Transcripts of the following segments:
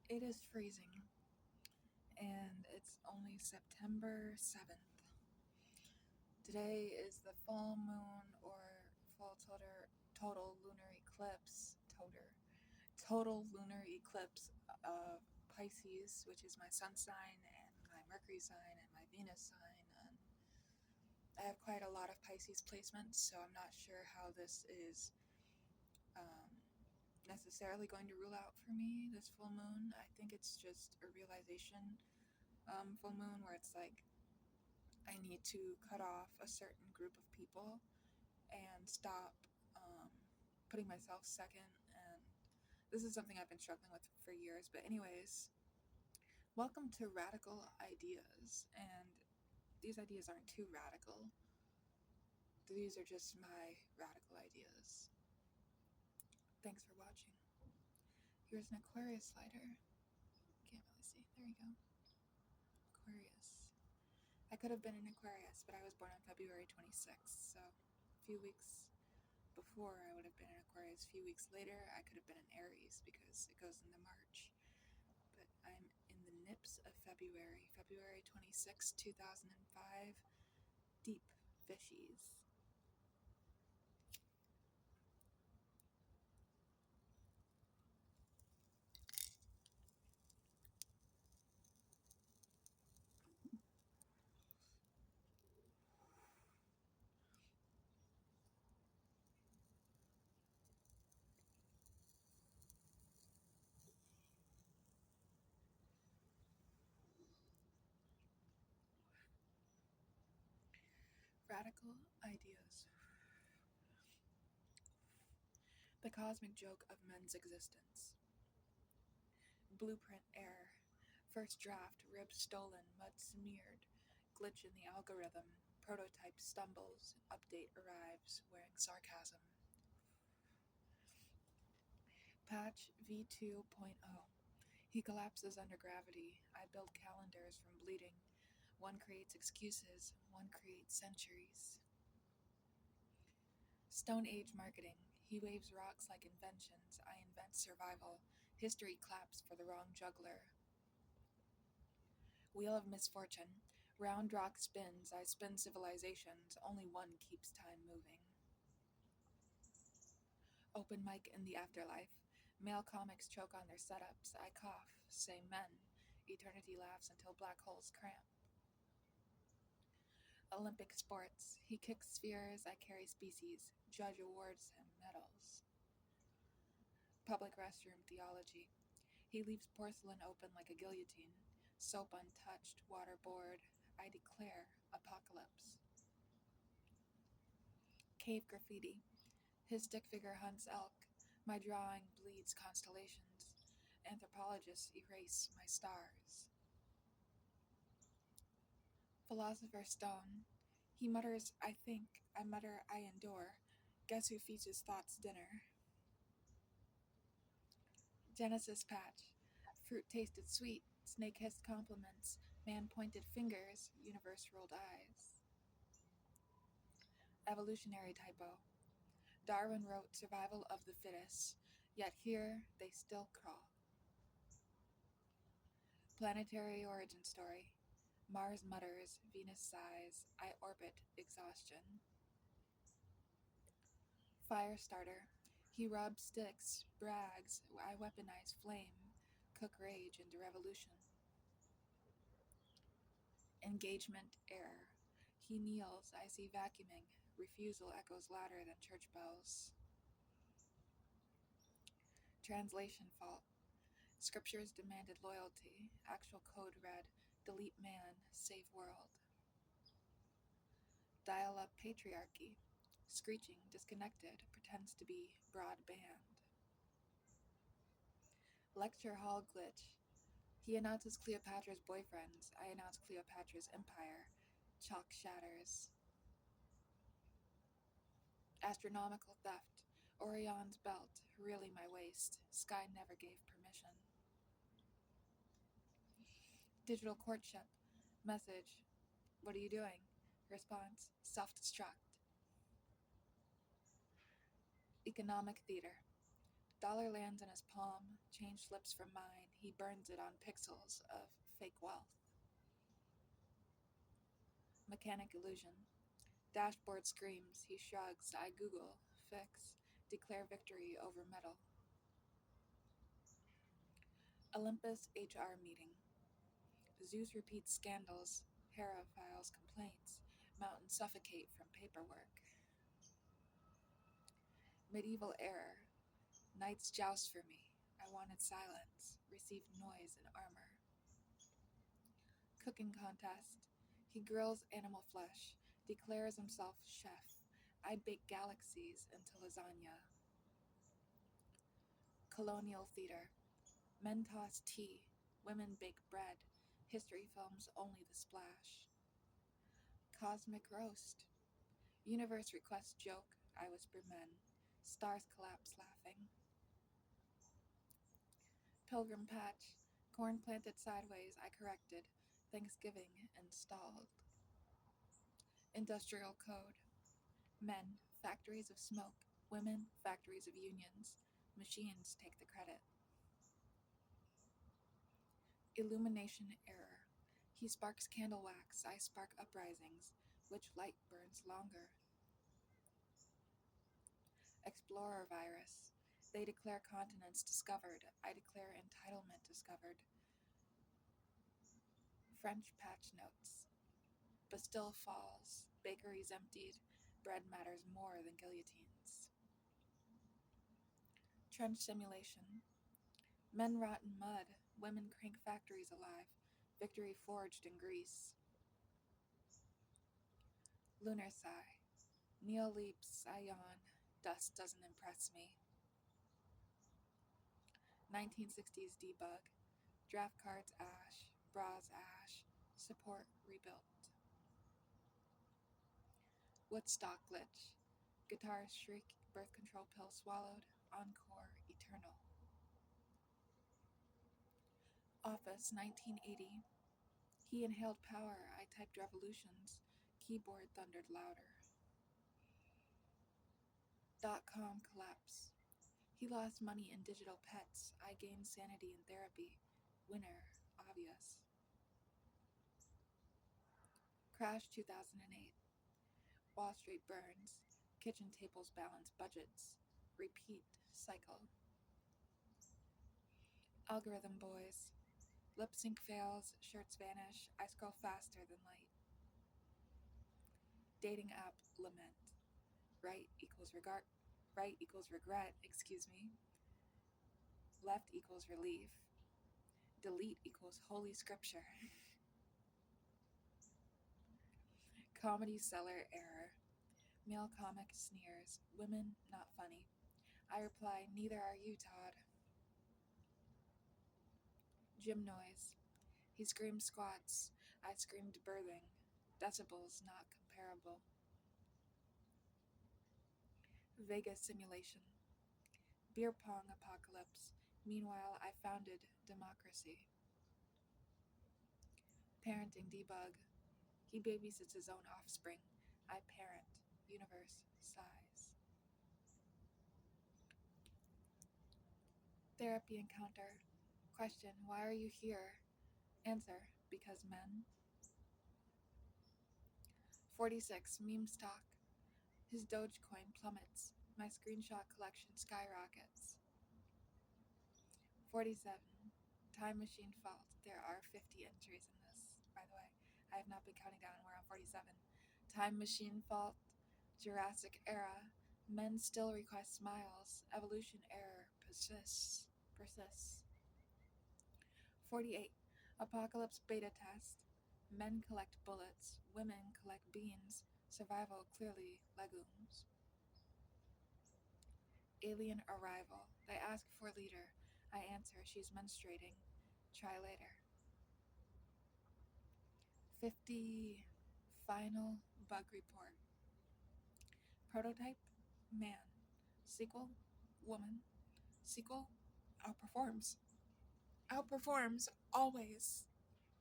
It is freezing, and it's only September 7th. Today is the full moon or full total lunar eclipse. Total lunar eclipse of Pisces, which is my sun sign, and my Mercury sign, and my Venus sign. And I have quite a lot of Pisces placements, so I'm not sure how this is um, necessarily going to rule out for me this full moon. I think it's just a realization full moon where it's like I need to cut off a certain group of people and stop putting myself second. And this is something I've been struggling with for years. But, anyways, welcome to Radical Ideas. And these ideas aren't too radical, these are just my radical ideas. Thanks for watching. Here's an Aquarius slider. Can't really see. There you go. Aquarius. I could have been an Aquarius, but I was born on February 26th, so a few weeks before I would have been an Aquarius. A few weeks later, I could have been an Aries because it goes into March. But I'm in the nips of February 26, 2005. Deep fishies. Radical ideas. The cosmic joke of men's existence. Blueprint error. First draft, rib stolen, mud smeared. Glitch in the algorithm. Prototype stumbles. Update arrives, wearing sarcasm. Patch V2.0. He collapses under gravity. I build calendars from bleeding. One creates excuses, one creates centuries. Stone Age marketing. He waves rocks like inventions. I invent survival. History claps for the wrong juggler. Wheel of misfortune. Round rock spins. I spin civilizations. Only one keeps time moving. Open mic in the afterlife. Male comics choke on their setups. I cough. Say men. Eternity laughs until black holes cramp. Olympic sports. He kicks spheres, I carry species. Judge awards him medals. Public restroom theology. He leaves porcelain open like a guillotine. Soap untouched, water bored. I declare apocalypse. Cave graffiti. His stick figure hunts elk. My drawing bleeds constellations. Anthropologists erase my stars. Philosopher's stone. He mutters, I think. I mutter, I endure. Guess who feeds his thoughts dinner? Genesis patch. Fruit tasted sweet. Snake hissed compliments. Man pointed fingers. Universe rolled eyes. Evolutionary typo. Darwin wrote survival of the fittest, yet here they still crawl. Planetary origin story. Mars mutters, Venus sighs, I orbit exhaustion. Firestarter. He rubs sticks, brags, I weaponize flame, cook rage into revolution. Engagement error. He kneels, I see vacuuming, refusal echoes louder than church bells. Translation fault. Scriptures demanded loyalty, actual code read, delete man, save world. Dial-up patriarchy. Screeching, disconnected, pretends to be broadband. Lecture hall glitch. He announces Cleopatra's boyfriends. I announce Cleopatra's empire. Chalk shatters. Astronomical theft. Orion's belt, really my waist. Sky never gave permission. Digital courtship. Message. What are you doing? Response. Self-destruct. Economic theater. Dollar lands in his palm, change slips from mine, he burns it on pixels of fake wealth. Mechanic illusion. Dashboard screams, he shrugs, I Google, fix, declare victory over metal. Olympus HR meeting. Zeus repeats scandals, Hera files complaints, mountains suffocate from paperwork. Medieval error. Knights joust for me. I wanted silence, received noise and armor. Cooking contest. He grills animal flesh, declares himself chef. I bake galaxies into lasagna. Colonial theater. Men toss tea, women bake bread. History films only the splash. Cosmic roast. Universe requests joke, I whisper men. Stars collapse laughing. Pilgrim patch. Corn planted sideways, I corrected. Thanksgiving installed. Industrial code. Men, factories of smoke. Women, factories of unions. Machines take the credit. Illumination error. He sparks candle wax, I spark uprisings. Which light burns longer? Explorer virus. They declare continents discovered. I declare entitlement discovered. French patch notes. Bastille falls. Bakeries emptied. Bread matters more than guillotines. Trench simulation. Men rot in mud. Women crank factories alive. Victory forged in Greece. Lunar sigh. Neil leaps. I yawn. Dust doesn't impress me. 1960s debug. Draft cards ash. Bras ash. Support rebuilt. Woodstock glitch. Guitarist shriek. Birth control pill swallowed. Encore eternal. Office 1980. He inhaled power. I typed revolutions. Keyboard thundered louder. .com collapse. He lost money in digital pets. I gained sanity in therapy. Winner, obvious. Crash 2008. Wall Street burns. Kitchen tables balance budgets. Repeat cycle. Algorithm boys. Lip sync fails. Shirts vanish. I scroll faster than light. Dating app lament. Right equals regret, excuse me. Left equals relief. Delete equals holy scripture. Comedy seller error. Male comic sneers. Women not funny. I reply, neither are you, Todd. Gym noise. He screamed squats. I screamed birthing. Decibels not comparable. Vegas simulation. Beer pong apocalypse. Meanwhile, I founded democracy. Parenting debug. He babysits his own offspring. I parent. Universe size. Therapy encounter. Question, why are you here? Answer, because men. 46, meme stock. His Dogecoin plummets. My screenshot collection skyrockets. 47, time machine fault. There are 50 entries in this, by the way. I have not been counting down. We're on 47. Time machine fault. Jurassic era. Men still request smiles. Evolution error persists. 48. Apocalypse beta test. Men collect bullets. Women collect beans. Survival clearly legumes. Alien arrival. They ask for leader. I answer, she's menstruating. Try later. 50. Final bug report. Prototype, man. Sequel, woman. Sequel, outperforms. Outperforms, always.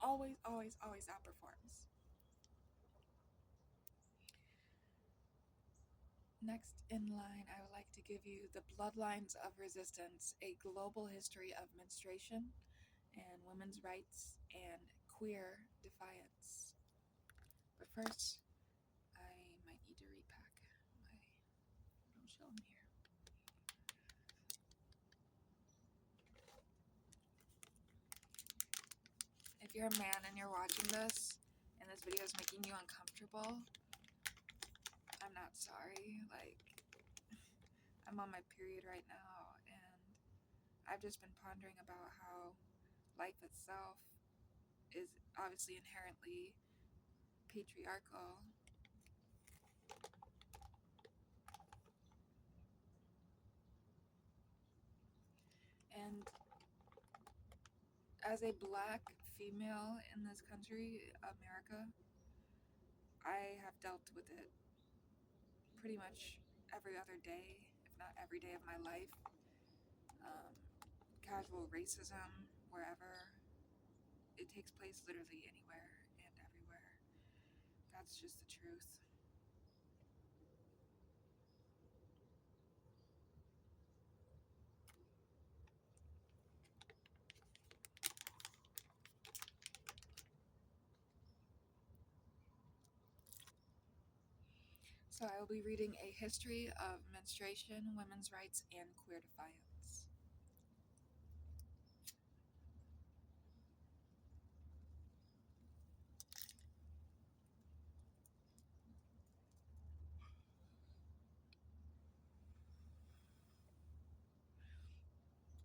Always, always, always outperforms. Next in line, I would like to give you The Bloodlines of Resistance, a global history of menstruation and women's rights and queer defiance. But first, I might need to repack my little shell in here. If you're a man and you're watching this, and this video is making you uncomfortable, I'm not sorry. Like, I'm on my period right now, and I've just been pondering about how life itself is obviously inherently patriarchal. And as a black female in this country, America, I have dealt with it pretty much every other day, if not every day of my life. Casual racism, wherever. It takes place literally anywhere and everywhere. That's just the truth. So I will be reading A History of Menstruation, Women's Rights, and Queer Defiance.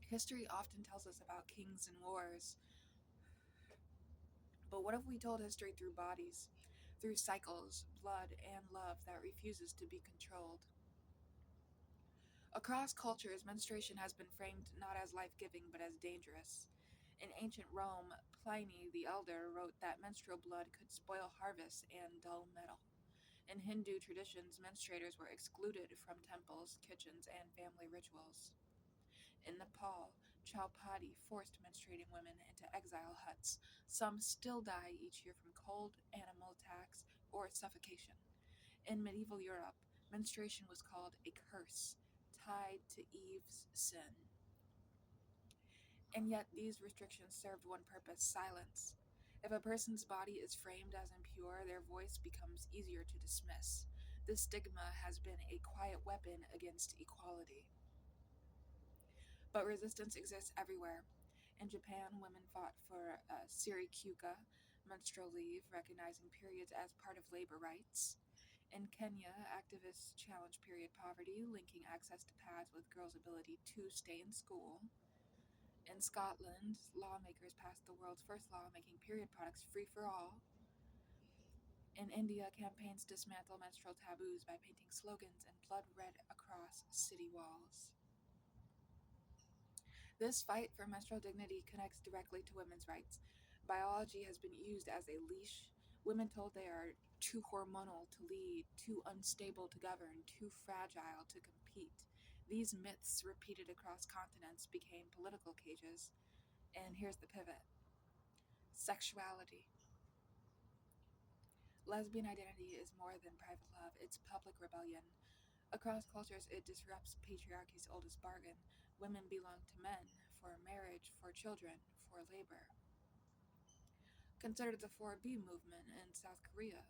History often tells us about kings and wars, but what if we told history through bodies, through cycles, blood, and love that refuses to be controlled? Across cultures, menstruation has been framed not as life-giving but as dangerous. In ancient Rome, Pliny the Elder wrote that menstrual blood could spoil harvests and dull metal. In Hindu traditions, menstruators were excluded from temples, kitchens, and family rituals. In Nepal, Chowpatty forced menstruating women into exile huts. Some still die each year from cold, animal attacks, or suffocation. In medieval Europe, menstruation was called a curse, tied to Eve's sin. And yet, these restrictions served one purpose: silence. If a person's body is framed as impure, their voice becomes easier to dismiss. This stigma has been a quiet weapon against equality. But resistance exists everywhere. In Japan, women fought for Sirikuka, menstrual leave, recognizing periods as part of labor rights. In Kenya, activists challenged period poverty, linking access to pads with girls' ability to stay in school. In Scotland, lawmakers passed the world's first law making period products free for all. In India, campaigns dismantle menstrual taboos by painting slogans in blood red across city walls. This fight for menstrual dignity connects directly to women's rights. Biology has been used as a leash. Women told they are too hormonal to lead, too unstable to govern, too fragile to compete. These myths, repeated across continents, became political cages. And here's the pivot: sexuality. Lesbian identity is more than private love, it's public rebellion. Across cultures, it disrupts patriarchy's oldest bargain. Women belong to men, for marriage, for children, for labor. Consider the 4B movement in South Korea.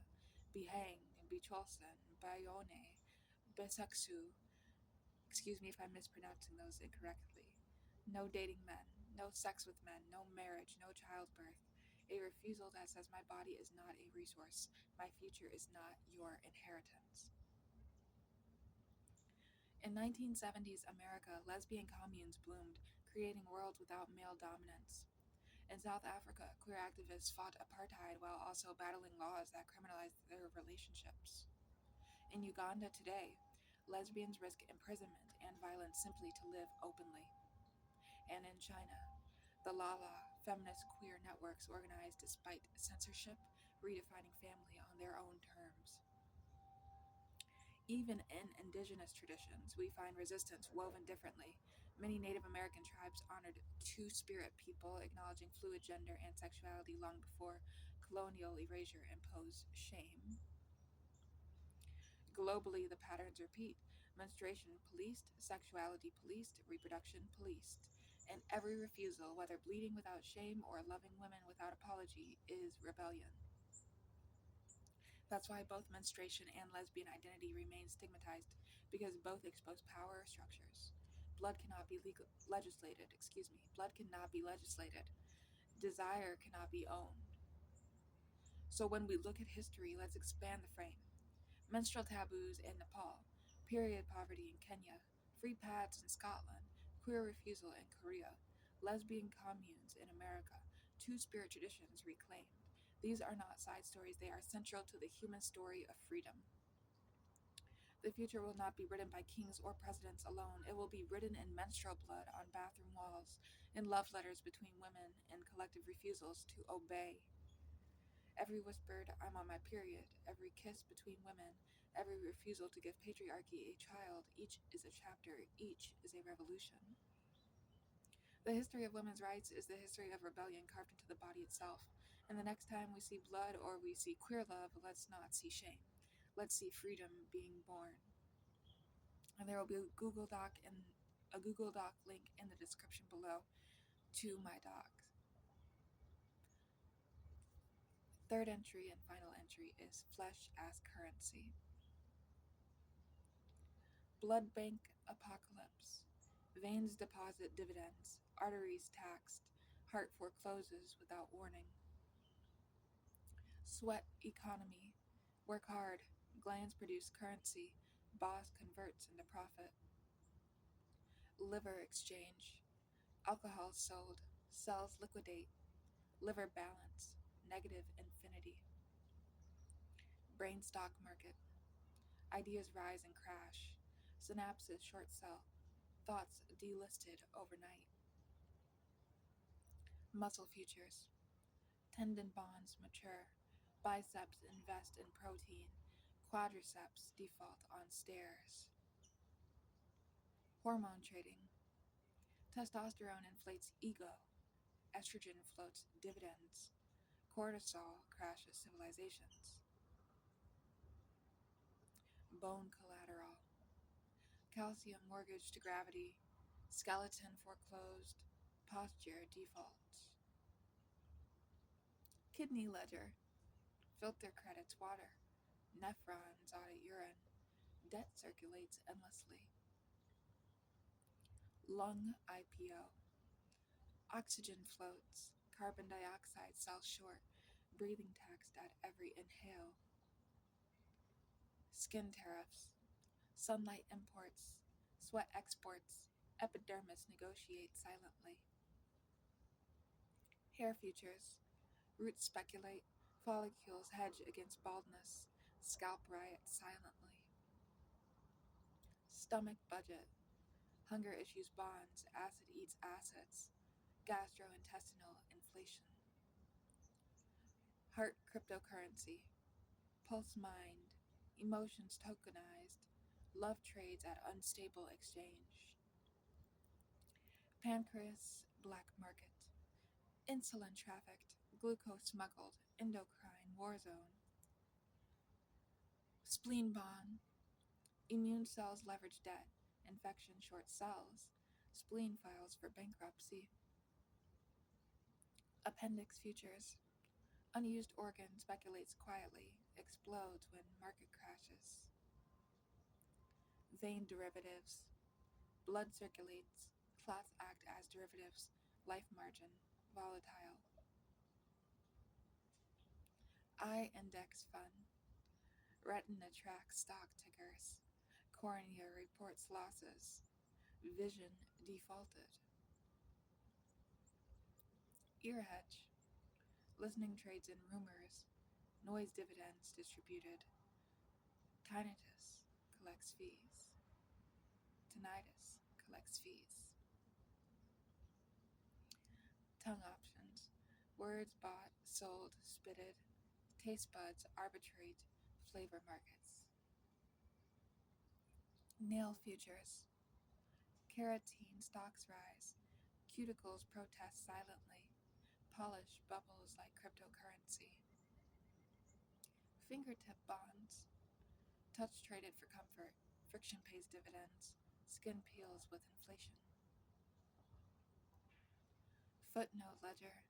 Bihang, Bicholson, Bayone, Beseksu. Excuse me if I'm mispronouncing those incorrectly. No dating men, no sex with men, no marriage, no childbirth. A refusal that says my body is not a resource, my future is not your inheritance. In 1970s America, lesbian communes bloomed, creating worlds without male dominance. In South Africa, queer activists fought apartheid while also battling laws that criminalized their relationships. In Uganda today, lesbians risk imprisonment and violence simply to live openly. And in China, the Lala feminist queer networks organize despite censorship, redefining family on their own terms. Even in indigenous traditions, we find resistance woven differently. Many Native American tribes honored two-spirit people, acknowledging fluid gender and sexuality long before colonial erasure imposed shame. Globally, the patterns repeat: menstruation policed, sexuality policed, reproduction policed. And every refusal, whether bleeding without shame or loving women without apology, is rebellion. That's why both menstruation and lesbian identity remain stigmatized, because both expose power structures. Blood cannot be legislated. Desire cannot be owned. So when we look at history, let's expand the frame. Menstrual taboos in Nepal, period poverty in Kenya, free pads in Scotland, queer refusal in Korea, lesbian communes in America, two-spirit traditions reclaimed. These are not side stories, they are central to the human story of freedom. The future will not be written by kings or presidents alone. It will be written in menstrual blood on bathroom walls, in love letters between women, in collective refusals to obey. Every whispered, "I'm on my period," every kiss between women, every refusal to give patriarchy a child, each is a chapter, each is a revolution. The history of women's rights is the history of rebellion carved into the body itself. And the next time we see blood or we see queer love, let's not see shame. Let's see freedom being born. And there will be a Google Doc link in the description below to my docs. Third entry and final entry is flesh as currency. Blood bank apocalypse. Veins deposit dividends, arteries taxed, heart forecloses without warning. Sweat economy. Work hard, glands produce currency, boss converts into profit. Liver exchange. Alcohol sold, cells liquidate, liver balance, negative infinity. Brain stock market. Ideas rise and crash, synapses short sell, thoughts delisted overnight. Muscle futures. Tendon bonds mature, biceps invest in protein, quadriceps default on stairs. Hormone trading. Testosterone inflates ego, estrogen floats dividends, cortisol crashes civilizations. Bone collateral. Calcium mortgaged to gravity, skeleton foreclosed, posture defaults. Kidney ledger. Filter credits water, nephrons audit urine, debt circulates endlessly. Lung IPO. Oxygen floats, carbon dioxide sells short, breathing taxed at every inhale. Skin tariffs. Sunlight imports, sweat exports, epidermis negotiates silently. Hair futures. Roots speculate, follicles hedge against baldness, scalp riots silently. Stomach budget. Hunger issues bonds, acid eats assets, gastrointestinal inflation. Heart cryptocurrency. Pulse mind. Emotions tokenized. Love trades at unstable exchange. Pancreas black market. Insulin trafficked. Glucose smuggled. Endocrine war zone. Spleen bond. Immune cells leverage debt. Infection short cells. Spleen files for bankruptcy. Appendix futures. Unused organ speculates quietly, explodes when market crashes. Vein derivatives. Blood circulates, clots act as derivatives, life margin, volatile. Eye index fund. Retina tracks stock tickers. Cornea reports losses. Vision defaulted. Ear hedge. Listening trades in rumors. Noise dividends distributed. Tinnitus collects fees. Tinnitus collects fees. Tongue options. Words bought, sold, spitted. Taste buds arbitrate flavor markets. Nail futures. Keratin stocks rise. Cuticles protest silently. Polish bubbles like cryptocurrency. Fingertip bonds. Touch traded for comfort. Friction pays dividends. Skin peels with inflation. Footnote ledger.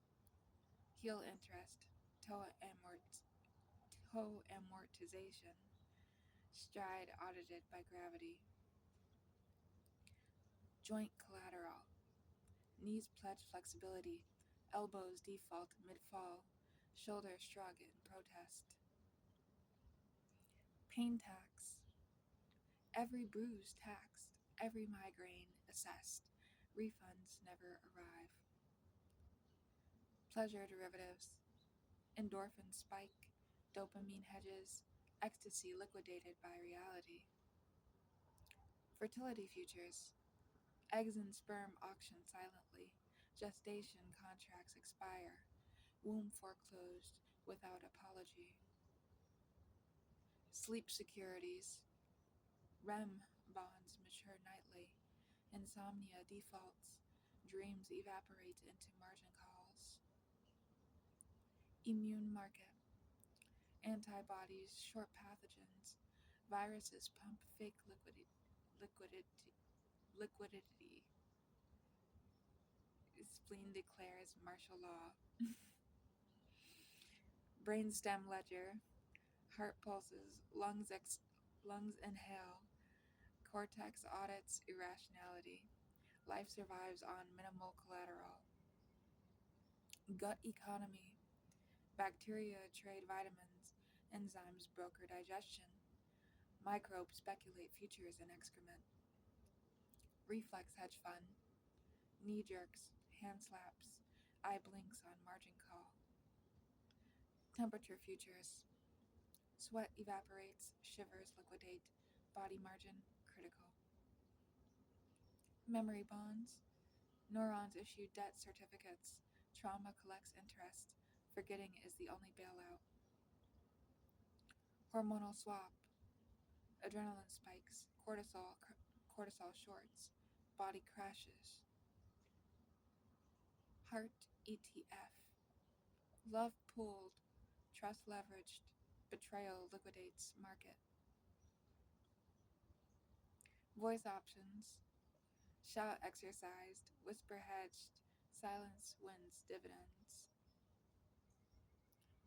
Heel interest. Toe amortization. Stride audited by gravity. Joint collateral. Knees pledge flexibility. Elbows default mid-fall. Shoulders shrug in protest. Pain tax. Every bruise taxed. Every migraine assessed. Refunds never arrive. Pleasure derivatives. Endorphin spike. Dopamine hedges. Ecstasy liquidated by reality. Fertility futures. Eggs and sperm auction silently. Gestation contracts expire. Womb foreclosed without apology. Sleep securities. REM bonds mature nightly. Insomnia defaults. Dreams evaporate into margin calls. Immune market. Antibodies short pathogens. Viruses pump fake liquidity. Spleen declares martial law. Brainstem ledger. Heart pulses. Lungs inhale. Cortex audits irrationality. Life survives on minimal collateral. Gut economy. Bacteria trade vitamins. Enzymes broker digestion. Microbes speculate futures in excrement. Reflex hedge fund. Knee jerks. Hand slaps. Eye blinks on margin call. Temperature futures. Sweat evaporates. Shivers liquidate. Body margin critical. Memory bonds. Neurons issue debt certificates. Trauma collects interest. Forgetting is the only bailout. Hormonal swap. Adrenaline spikes. Cortisol shorts. Body crashes. Heart ETF. Love pooled. Trust leveraged. Betrayal liquidates market. Voice options. Shout exercised. Whisper hedged. Silence wins dividends.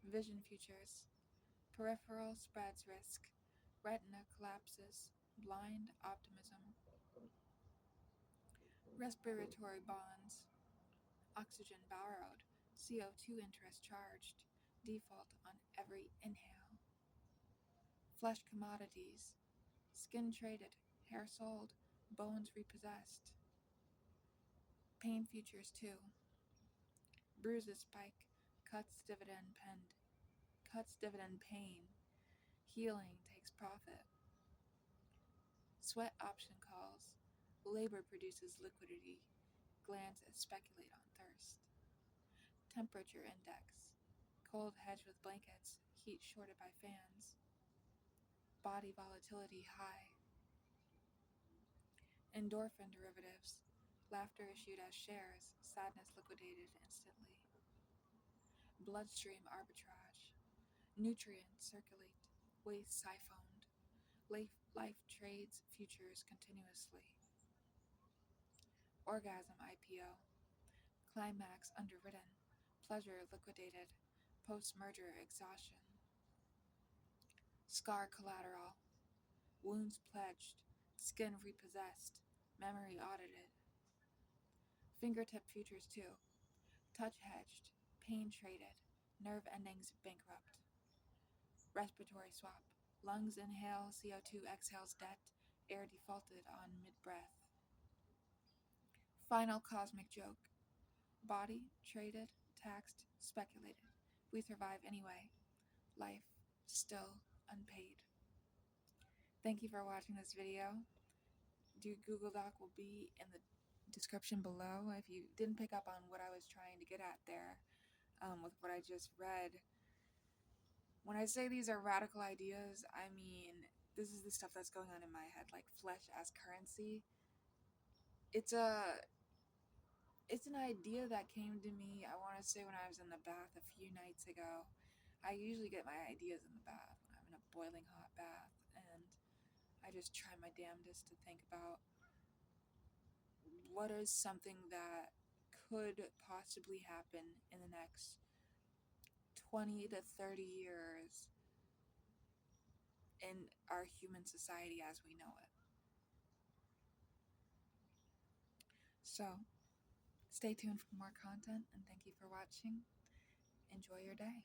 Vision futures. Peripheral spreads risk. Retina collapses. Blind optimism. Respiratory bonds. Oxygen borrowed. CO2 interest charged. Default on every inhale. Flesh commodities. Skin traded. Hair sold. Bones repossessed. Pain futures too. Bruises spike. Cuts dividend penned. Cuts dividend pain. Healing takes profit. Sweat option calls. Labor produces liquidity. Glances speculate on thirst. Temperature index. Cold hedged with blankets. Heat shorted by fans. Body volatility high. Endorphin derivatives. Laughter issued as shares. Sadness liquidated instantly. Bloodstream arbitrage. Nutrients circulate. Waste siphoned. Life trades futures continuously. Orgasm IPO. Climax underwritten. Pleasure liquidated. Post-merger exhaustion. Scar collateral. Wounds pledged. Skin repossessed. Memory audited. Fingertip futures too. Touch hedged. Pain traded. Nerve endings bankrupt. Respiratory swap. Lungs inhale. CO2 exhales debt. Air defaulted on mid-breath. Final cosmic joke. Body traded, taxed, speculated. We survive anyway. Life still unpaid. Thank you for watching this video. Google Doc will be in the description below if you didn't pick up on what I was trying to get at there with what I just read. When I say these are radical ideas, I mean this is the stuff that's going on in my head, like flesh as currency. It's an idea that came to me, I want to say, when I was in the bath a few nights ago. I usually get my ideas in the bath when I'm in a boiling hot bath, and I just try my damnedest to think about what is something that could possibly happen in the next 20 to 30 years in our human society as we know it. So, stay tuned for more content, and thank you for watching. Enjoy your day.